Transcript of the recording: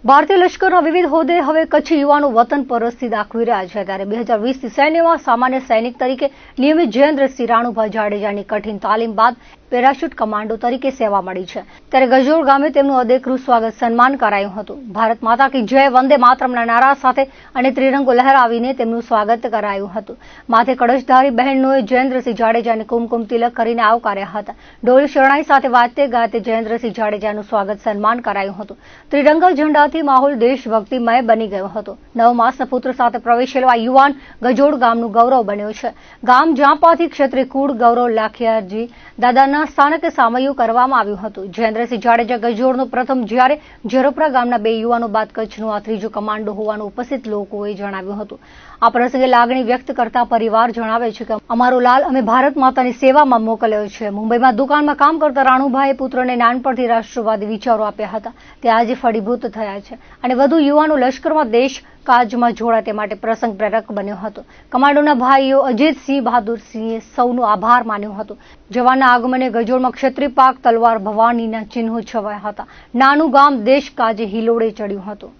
ભારતીય લશ્કરના વિવિધ હોદ્દે હવે કચ્છી યુવાનો વતન પરસ્તી દાખવી રહ્યા છે ત્યારે 2020થી સૈન્યમાં સામાન્ય સૈનિક તરીકે નિયમિત જયેન્દ્રસિંહ રાણુભાઈ જાડેજાની કઠિન તાલીમ બાદ પેરાશૂટ કમાન્ડો તરીકે સેવા મળી છે ત્યારે ગજોડ ગામે તેમનું અદેકરું સ્વાગત સન્માન કરાયું હતું। ભારત માતા કી જય વંદે માતરમના નારા સાથે અને ત્રિરંગો લહેરાવીને તેમનું સ્વાગત કરાયું હતું। માથે કળશધારી બહેનોએ જયેન્દ્રસિંહ જાડેજાને કુમકુમ તિલક કરીને આવકાર્યા હતા। ઢોલ શરણાઈ સાથે વાજતે ગાતે જયેન્દ્રસિંહ જાડેજાનું સ્વાગત સન્માન કરાયું હતું। ત્રિરંગા ઝંડાથી માહોલ દેશભક્તિમય બની ગયો હતો। 9 માસના પુત્ર સાથે પ્રવેશેલો આ યુવાન ગજોડ ગામનું ગૌરવ બન્યો છે। ગામ જાંપાથી ક્ષત્રિય કુળ ગૌરવ લાખિયાજી દાદાના સ્થાનકે સામયું કરવામાં આવ્યું હતું। જયેન્દ્રસિંહ જાડેજા ગજોડનો પ્રથમ જ્યારે ઝરોપરા ગામના 2 યુવાનો બાદ કચ્છનું આ ત્રીજો કમાન્ડો હોવાનું ઉપસ્થિત લોકોએ જણાવ્યું હતું। આ પ્રસંગે લાગણી વ્યક્ત કરતા પરિવાર જણાવે છે કે અમારો લાલ અમે ભારત માતાની સેવામાં મોકલ્યો છે। મુંબઈમાં દુકાનમાં કામ કરતા રાણુભાઈએ પુત્રને નાનપણથી રાષ્ટ્રવાદી વિચારો આપ્યા હતા તે આજે ફળીભૂત થયા છે અને વધુ યુવાનો લશ્કરમાં દેશ કાજમાં જોડાય તે માટે પ્રસંગ પ્રેરક બન્યો હતો। કમાન્ડોના ભાઈઓ અજીતસિંહ બહાદુરસિંહે સૌનો આભાર માન્યો હતો। જવાનના આગમને ગજોડમાં ક્ષત્રિય પાક તલવાર ભવાનીના ચિહ્નો છવાયા હતા। નાનું ગામ દેશ કાજે હિલોડે ચડ્યું હતું।